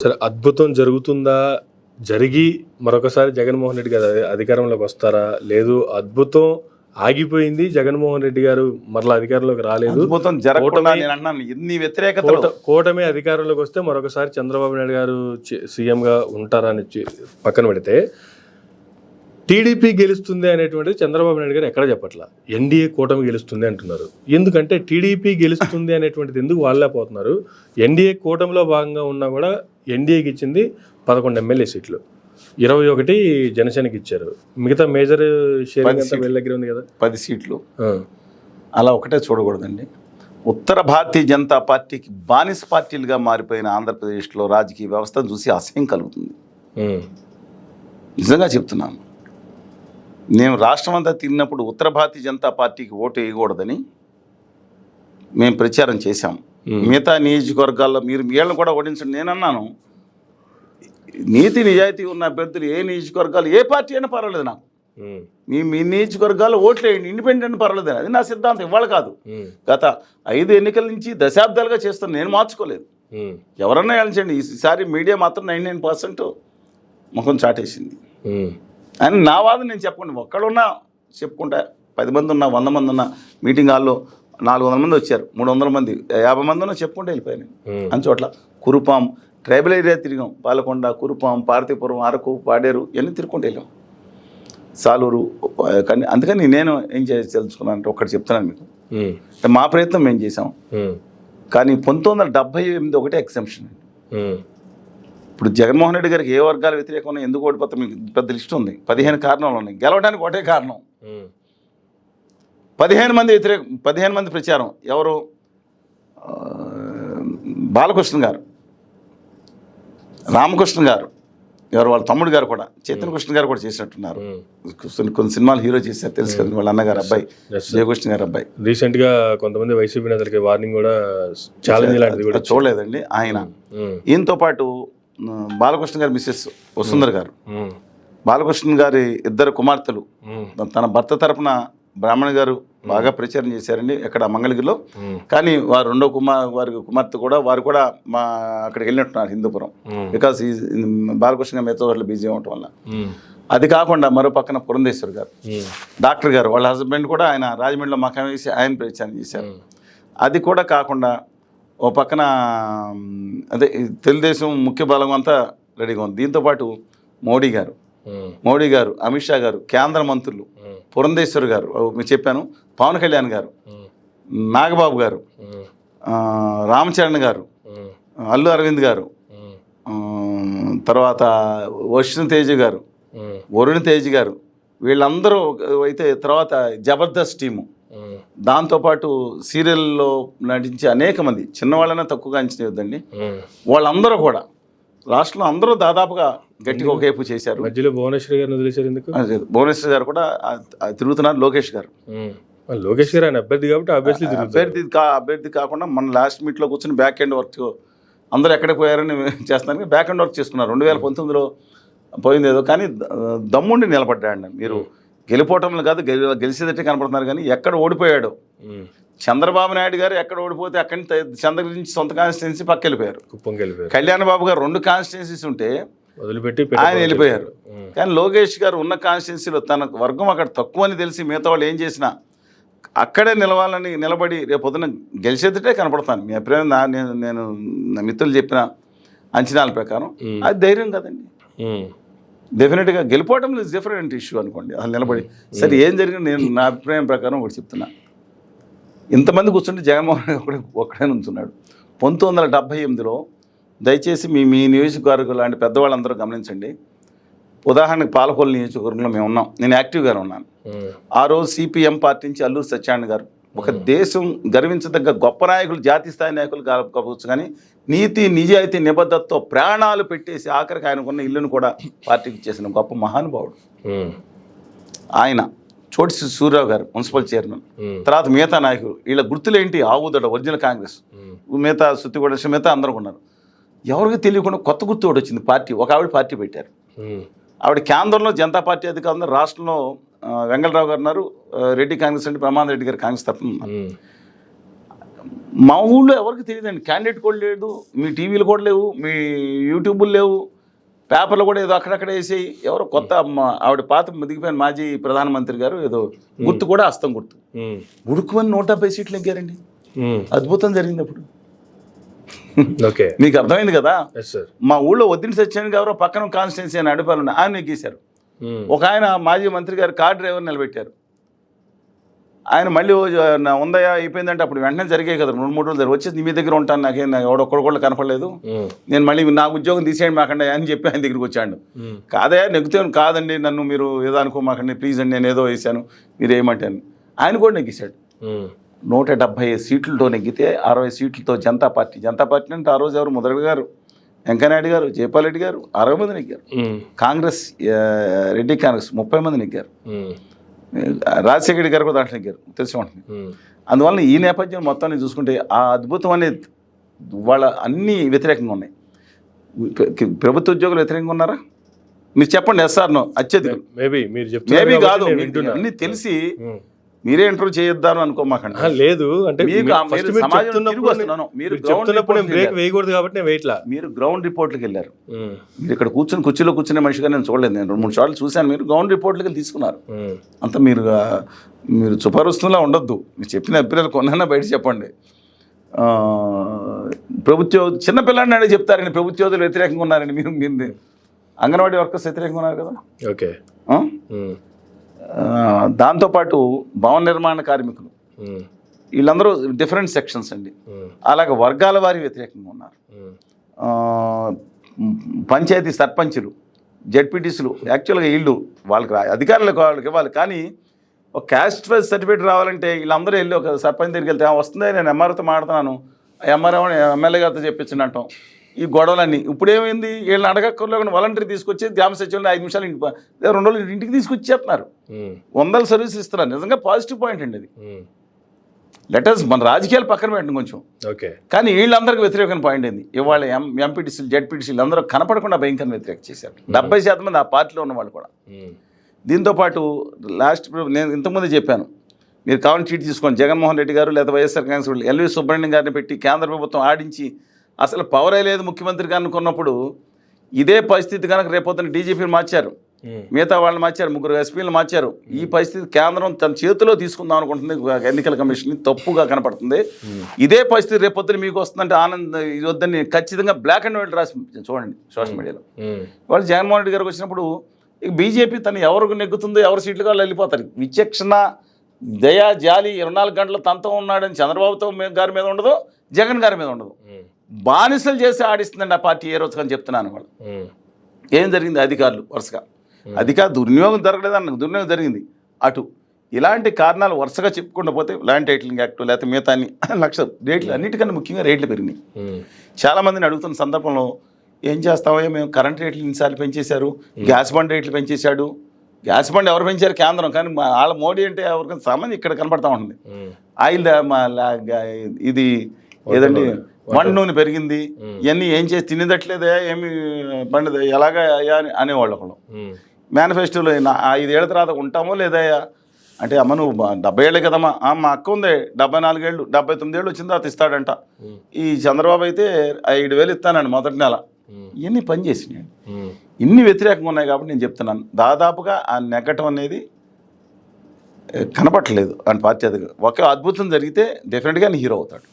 సరే, అద్భుతం జరుగుతుందా? జరిగి మరొకసారి జగన్మోహన్ రెడ్డి గారు అధికారంలోకి వస్తారా? లేదు అద్భుతం ఆగిపోయింది, జగన్మోహన్ రెడ్డి గారు మరలా అధికారంలోకి రాలేదు, అద్భుతం జరగకుండా నేను అన్నాను ఎన్ని వ్యతిరేకతలు. కూటమి అధికారంలోకి వస్తే మరొకసారి చంద్రబాబు నాయుడు గారు సీఎంగా ఉంటారని పక్కన పెడితే, టీడీపీ గెలుస్తుంది అనేటువంటిది చంద్రబాబు నాయుడు గారు ఎక్కడ చెప్పట్లా. ఎన్డీఏ కూటమి గెలుస్తుంది అంటున్నారు. ఎందుకంటే టీడీపీ గెలుస్తుంది అనేటువంటిది ఎందుకు వాళ్ళలేకపోతున్నారు? ఎన్డీఏ కూటమిలో భాగంగా ఉన్నా కూడా ఎన్డీఏకి ఇచ్చింది 11 ఎమ్మెల్యే సీట్లు, 21 జనసేనకి ఇచ్చారు. మిగతా మేజర్ షేరింగ్ అంతా వీళ్ళ దగ్గర ఉంది కదా, 10 సీట్లు. అలా ఒకటే చూడకూడదండి. ఉత్తర భారతీయ జనతా పార్టీకి బానిస పార్టీలుగా మారిపోయిన ఆంధ్రప్రదేశ్లో రాజకీయ వ్యవస్థను చూసి అసహ్యం కలుగుతుంది. నిజంగా చెప్తున్నాను. నేను రాష్ట్రం అంతా తిరిగినప్పుడు ఉత్తర భారతీయ జనతా పార్టీకి ఓటు వేయకూడదని మేము ప్రచారం చేశాం. మిగతా నియోజకవర్గాల్లో మీరు వీళ్ళని కూడా ఓడించండి. నేనన్నాను, నీతి నిజాయితీ ఉన్న అభ్యర్థులు ఏ నియోజకవర్గాలు ఏ పార్టీ అయినా పర్వాలేదు నాకు. మీ నియోజకవర్గాల్లో ఓట్లు వేయండి, ఇండిపెండెంట్ పర్వాలేదు. అది నా సిద్ధాంతం. ఇవాళ కాదు, గత 5 ఎన్నికల నుంచి దశాబ్దాలుగా చేస్తాను. నేను మార్చుకోలేదు. ఎవరన్నా వెళ్ళండి. ఈసారి మీడియా మాత్రం 99% ముఖం చాటేసింది అని నా వాదన. నేను చెప్పండి, ఒక్కడున్నా చెప్పుకుంటా. 10 మంది ఉన్నా, 100 మంది ఉన్నా, మీటింగ్ హాల్లో 400 మంది వచ్చారు, 300 మంది, 50 మంది ఉన్నా చెప్పుకుంటే వెళ్ళిపోయాను. అని చోట్ల కురుపాం ట్రైబల్ ఏరియా తిరిగాం. పాలకొండ, కురుపాం, పార్తీపురం, అరకు, పాడేరు ఇవన్నీ తిరుగుకుంటూ వెళ్ళాం. సాలూరు. కానీ అందుకని నేను ఏం తెలుసుకున్నాను అంటే ఒకటి చెప్తున్నాను మీకు. మా ప్రయత్నం మేము చేసాం. కానీ 1978 ఒకటే ఎగ్జంప్షన్. ఇప్పుడు జగన్మోహన్ రెడ్డి గారికి ఏ వర్గాల వ్యతిరేకం ఎందుకు ఓడిపోతాం మీకు పెద్ద లిస్ట్ ఉంది. 15 కారణాలు ఉన్నాయి. గెలవడానికి ఒకటే కారణం. 15 మంది ప్రచారం. ఎవరు? బాలకృష్ణ గారు, రామకృష్ణ గారు, ఎవరు వాళ్ళ తమ్ముడు గారు కూడా, చైతన్య కృష్ణ గారు కూడా చేసినట్టున్నారు. కొన్ని సినిమాలు హీరో చేశారు, తెలుసు కదా. వాళ్ళ అన్నగారు అబ్బాయి, జయకృష్ణ గారు అబ్బాయి. రీసెంట్ గా కొంతమంది వైసీపీ నేతలకి వార్నింగ్ కూడా, ఛాలెంజ్ లాంటిది కూడా చూడలేదండి ఆయన. ఈయనతో పాటు బాలకృష్ణ గారి మిస్సెస్ వసుంధర గారు, బాలకృష్ణ గారి 2 కుమార్తెలు, తన భర్త తరపున బ్రాహ్మణ గారు బాగా ప్రచారం చేశారండి ఎక్కడ మంగళగిరిలో. కానీ వారు వారి కుమార్తె కూడా వారు కూడా మా అక్కడికి వెళ్ళినట్టున్నారు హిందూపురం. బికాస్ ఈ బాలకృష్ణ గారు మిగతా వాళ్ళు బిజీ అవ్వటం వల్ల. అది కాకుండా మరో పక్కన పురంధేశ్వర్ గారు, డాక్టర్ గారు, వాళ్ళ హస్బెండ్ కూడా ఆయన రాజమండ్రిలో మకాం వేసి ఆయన ప్రచారం చేశారు. అది కూడా కాకుండా ఓ పక్కన అదే తెలుగుదేశం ముఖ్య బలం అంతా రెడీగా ఉంది. దీంతోపాటు మోడీ గారు, అమిత్ షా గారు, కేంద్ర మంత్రులు, పురంధేశ్వర్ గారు మీకు చెప్పాను, పవన్ కళ్యాణ్ గారు, నాగబాబు గారు, రామచరణ్ గారు, అల్లు అరవింద్ గారు, తర్వాత వరుణ్ తేజ్ గారు, వీళ్ళందరూ అయితే, తర్వాత జబర్దస్త్ టీము, దాంతోపాటు సీరియల్లో నటించే అనేక మంది, చిన్నవాళ్ళనే తక్కువగా అంచనా వద్దండి, వాళ్ళందరూ కూడా రాష్ట్రంలో అందరూ దాదాపుగా గట్టిగా ఒకవైపు చేశారు. మధ్యలో భువనేశ్వర్ గారిని వదిలేశారు ఎందుకు? భువనేశ్వర్ గారు కూడా తిరుగుతున్నారు. లోకేష్ గారు ఆయన అభ్యర్థి కాబట్టి అభ్యర్థి కాకుండా మన లాస్ట్ మీట్లో కూర్చొని బ్యాక్ ఎండ్ వర్క్ అందరూ ఎక్కడికి పోయారని చేస్తాను. బ్యాక్ ఎండ్ వర్క్ చేసుకున్నారు. 2019లో పోయింది ఏదో, కానీ దమ్ముండి నిలబడ్డాడు. మీరు గెలిపోవటంలో కాదు, గెలిచేదట్టే కనపడుతున్నారు. కానీ ఎక్కడ ఓడిపోయాడు చంద్రబాబు నాయుడు గారు, ఎక్కడ ఓడిపోతే అక్కడి చంద్రగిరి నుంచి సొంత కాన్స్టిట్యున్సీ పక్క వెళ్ళిపోయారు. కళ్యాణ్ బాబు గారు 2 కాన్స్టిట్యున్సీస్ ఉంటే వదిలిపెట్టి ఆయన వెళ్ళిపోయారు. కానీ లోకేష్ గారు ఉన్న కాన్స్టిట్యున్సీలో తన వర్గం అక్కడ తక్కువ అని తెలిసి మిగతా వాళ్ళు ఏం చేసినా అక్కడే నిలబడి రేపు పొద్దున గెలిచేదటే కనపడతాను. మీ అభిప్రాయం నేను నా మిత్రులు చెప్పిన అంచనాల ప్రకారం అది ధైర్యం కదండి. డెఫినెట్గా గెలిపోవటం ఇస్ డిఫరెంట్ ఇష్యూ అనుకోండి. అసలు నిలబడి సరే ఏం జరిగింది, నేను నా అభిప్రాయం ప్రకారం ఒకటి చెప్తున్నా. ఇంతమంది కూర్చుంటే జగన్మోహన్ రెడ్డి ఒక్కడే ఉంటున్నాడు. 1978లో దయచేసి మీ నియోజకవర్గం లాంటి పెద్దవాళ్ళందరూ గమనించండి. ఉదాహరణకు పాలకొల్లు నియోజకవర్గంలో మేము ఉన్నాం, నేను యాక్టివ్గానే ఉన్నాను. ఆ రోజు సిపిఎం పార్టీ నుంచి అల్లూరి సత్యనారాయణ గారు, ఒక దేశం గర్వించదగ్గ గొప్ప నాయకులు, జాతీయ స్థాయి నాయకులు కావచ్చు, కానీ నీతి నిజాయితీ నిబద్ధతతో ప్రాణాలు పెట్టేసి ఆఖరికి ఆయనకున్న ఇల్లును కూడా పార్టీకి ఇచ్చేసిన గొప్ప మహానుభావుడు ఆయన. చోటి సూర్యరావు గారు మున్సిపల్ చైర్మన్. తర్వాత మిగతా నాయకులు, వీళ్ళ గుర్తులేంటి? ఆవుదడ ఒరిజినల్ కాంగ్రెస్, మిగతా సుత్తిగూడ, మిగతా అందరూ ఉన్నారు. ఎవరికి తెలియకుండా కొత్త గుర్తు ఒకటి వచ్చింది, పార్టీ. ఒక ఆవిడ పార్టీ పెట్టారు. ఆవిడ కేంద్రంలో జనతా పార్టీ అధికారంలో, రాష్ట్రంలో వెంగళరావు గారు ఉన్నారు, రెడ్డి కాంగ్రెస్ అంటే బ్రహ్మాండ రెడ్డి గారు కాంగ్రెస్ తరఫున ఉన్నారు. మా ఊళ్ళో ఎవరికి తెలియదండి, క్యాండిడేట్ కూడా లేదు, మీ టీవీలు కూడా లేవు, మీ యూట్యూబ్లు లేవు, పేపర్లు కూడా ఏదో అక్కడక్కడ వేసేయి. ఎవరో కొత్త ఆవిడ పాత దిగిపోయిన మాజీ ప్రధానమంత్రి గారు ఏదో గుర్తు కూడా హస్తం గుర్తు ఉడుకుమని 170 సీట్లు ఎగ్గారండి. అద్భుతం జరిగింది అప్పుడు. ఓకే, మీకు అర్థమైంది కదా. Yes sir. మా ఊళ్ళో వద్దిని సత్యనారాయణ గారు పక్కన కాన్స్టిట్యున్సీ అని అడిపారు, ఆయన ఎగ్గేశారు. ఒక ఆయన మాజీ మంత్రి గారు కార్ డ్రైవర్ నిలబెట్టారు. ఆయన మళ్ళీ ఉందయా అయిపోయిందంటే అప్పుడు వెంటనే జరిగాయి కదా, 2-3 రోజులు వచ్చేసి మీ దగ్గర ఉంటాను, నాకేం ఎవడొక్కడు కనపడలేదు, నేను మళ్ళీ నా ఉద్యోగం తీసేయండి మాకండి అని చెప్పి ఆయన దగ్గరికి వచ్చాడు. కాదయా నెగ్గితే కాదండి, నన్ను మీరు ఏదో అనుకోమాకండి ప్లీజ్ అండి, నేను ఏదో వేసాను మీరు ఏమంటాను. ఆయన కూడా నెగ్గిశాడు. 175 సీట్లతో నెగ్గితే 60 సీట్లతో జనతా పార్టీ అంటే ఆ రోజు ఎవరు ముదరగ గారు, వెంకయ్యనాయుడు గారు, జయపాల్ రెడ్డి గారు 60 మంది నెగ్గారు. కాంగ్రెస్ రెడ్డి కాంగ్రెస్ 30 మంది నెగ్గారు. రాజశేఖర రెడ్డి గారు కూడా దాంట్లో నెగ్గారు, తెలిసి ఉంటుంది. అందువల్ల ఈ నేపథ్యం మొత్తాన్ని చూసుకుంటే ఆ అద్భుతం అనేది వాళ్ళ అన్ని వ్యతిరేకంగా ఉన్నాయి. ప్రభుత్వ ఉద్యోగులు వ్యతిరేకంగా ఉన్నారా మీరు చెప్పండి. ఎస్ఆర్నో అత్యధికం. మేబీ కాదు, అన్ని తెలిసి మీరే ఇంటర్వ్యూ చేయొద్దాను అనుకోమాకండి. లేదు అంటే మీరు గ్రౌండ్ రిపోర్ట్లకు వెళ్ళారు. మీరు ఇక్కడ కుర్చీలో కూర్చునే మనిషిగా నేను చూడలేదు. నేను 2-3 సార్లు చూశాను. మీరు గ్రౌండ్ రిపోర్ట్లకి వెళ్ళి తీసుకున్నారు. అంత మీరు సుపరుస్తులా ఉండొద్దు. మీరు చెప్పిన అభిప్రాయాలు కొన్నా బయట చెప్పండి. చిన్నపిల్లాడిని అడిగి చెప్తారండి ప్రభుత్వోద్యోగులు వ్యతిరేకంగా ఉన్నారండి. మీరు అంగన్వాడీ వర్కర్స్ వ్యతిరేకంగా ఉన్నారు కదా. ఓకే. దాంతోపాటు భవన నిర్మాణ కార్మికులు వీళ్ళందరూ డిఫరెంట్ సెక్షన్స్ అండి. అలాగే వర్గాల వారి వ్యతిరేకంగా ఉన్నారు. పంచాయతీ సర్పంచులు, జెడ్పీటీసీలు యాక్చువల్గా వీళ్ళు వాళ్ళకి అధికారులకు వాళ్ళకి ఇవ్వాలి, కానీ ఒక క్యాస్ట్ వైజ్ సర్టిఫికేట్ రావాలంటే వీళ్ళందరూ వెళ్ళి ఒక సర్పంచ్ దగ్గరికి వెళ్తే వస్తుంది, నేను ఎంఆర్ఓతో మాట్లాడుతున్నాను, ఎంఆర్ఓ ఎమ్మెల్యే గారితో చెప్పించండి అంటాం. ఈ గొడవలన్నీ ఇప్పుడు ఏమైంది, వీళ్ళని అడగక్కర్లేకుండా వాలంటీర్ తీసుకొచ్చి గ్రామ సచివాలయం 5 నిమిషాలు 2 రోజులు ఇంటికి తీసుకొచ్చేస్తున్నారు. 100 సర్వీసులు ఇస్తున్నారు. నిజంగా పాజిటివ్ పాయింట్ అండి అది. లెటర్స్ మన రాజకీయాలు పక్కన పెట్టండి కొంచెం. ఓకే. కానీ వీళ్ళందరికీ వ్యతిరేకమైన పాయింట్ ఏంది, ఇవాళ ఎంపీటీసీలు జెడ్పీటీసీలు అందరూ కనపడకుండా భయంకరంగా వ్యతిరేక చేశారు. 70% మంది ఆ పార్టీలో ఉన్న వాళ్ళు కూడా. దీంతోపాటు నేను ఇంతకుముందే చెప్పాను, మీరు కావాలని చీట్ తీసుకోండి. జగన్మోహన్ రెడ్డి గారు లేదా వైఎస్ఆర్ కాంగ్రెస్ వాళ్ళు ఎల్వి సుబ్రహ్మణ్యం గారిని పెట్టి కేంద్ర ప్రభుత్వం ఆడించి అసలు పవరే లేదు ముఖ్యమంత్రికి అనుకున్నప్పుడు ఇదే పరిస్థితి కనుక రేపొద్దున డీజీపీని మార్చారు, మిగతా వాళ్ళని మార్చారు, 3 ఎస్పీలు మార్చారు. ఈ పరిస్థితి కేంద్రం తన చేతిలో తీసుకుందాం అనుకుంటుంది. ఎన్నికల కమిషన్ తప్పుగా కనపడుతుంది. ఇదే పరిస్థితి రేపొద్దున మీకు వస్తుందంటే ఇది వద్దని ఖచ్చితంగా బ్లాక్ అండ్ వైట్ రాసి చూడండి సోషల్ మీడియాలో. వాళ్ళు జగన్మోహన్ రెడ్డి గారికి వచ్చినప్పుడు ఇక బీజేపీ తను ఎవరికి నెగ్గుతుందో, ఎవరు సీట్లు కాళ్ళు వెళ్ళిపోతారు. విచక్షణ, దయా, జాలి, 24 గంటల తంతం ఉన్నాడని చంద్రబాబుతో గారి మీద ఉండదు, జగన్ గారి మీద ఉండదు. బానిసలు చేసి ఆడిస్తుందండి ఆ పార్టీ ఏ రోజు కానీ చెప్తున్నాను. వాళ్ళు ఏం జరిగింది, అధికారులు వరుసగా దుర్వినియోగం జరగలేదన్న దుర్వినియోగం జరిగింది. అటు ఇలాంటి కారణాలు వరుసగా చెప్పుకుండా పోతే ల్యాండ్ టైటిలింగ్ యాక్ట్ లేకపోతే మిగతా 1,00,000 రేట్లు, అన్నిటికన్నా ముఖ్యంగా రేట్లు పెరిగినాయి. చాలామందిని అడుగుతున్న సందర్భంలో ఏం చేస్తామో, మేము కరెంట్ రేట్లు ఇన్నిసార్లు పెంచేశారు, గ్యాస్ బండ్ రేట్లు పెంచేశాడు. గ్యాస్ బండ్ ఎవరు పెంచారు, కేంద్రం. కానీ వాళ్ళ మోడీ అంటే ఎవరికైనా సామాన్యం ఇక్కడ కనపడతా ఉంటుంది. ఆయిల్ ఇది ఏదండి వంట నూనె పెరిగింది, ఇవన్నీ ఏం చేసి తినేదట్లేదా, ఏమి పండుద ఎలాగా అయ్యా అని అనేవాళ్ళు. ఒకళ్ళు మేనిఫెస్టోలో 5 ఏళ్ల తర్వాత ఉంటామో లేదా అంటే, అమ్మ నువ్వు 70 ఏళ్ళే కదమ్మా, మా అక్క ఉంది 74 ఏళ్ళు, 79 ఏళ్ళు వచ్చిన తర్వాత ఇస్తాడంట. ఈ చంద్రబాబు అయితే 5,000 ఇస్తానండి మొదటి నెల. ఇవన్నీ పనిచేసినాయి. ఇన్ని వ్యతిరేకంగా ఉన్నాయి కాబట్టి నేను చెప్తున్నాను, దాదాపుగా ఆ నెగ్గటం అనేది కనపట్టలేదు అని పార్టీ. ఒక అద్భుతం జరిగితే డెఫినెట్గా హీరో అవుతాడు.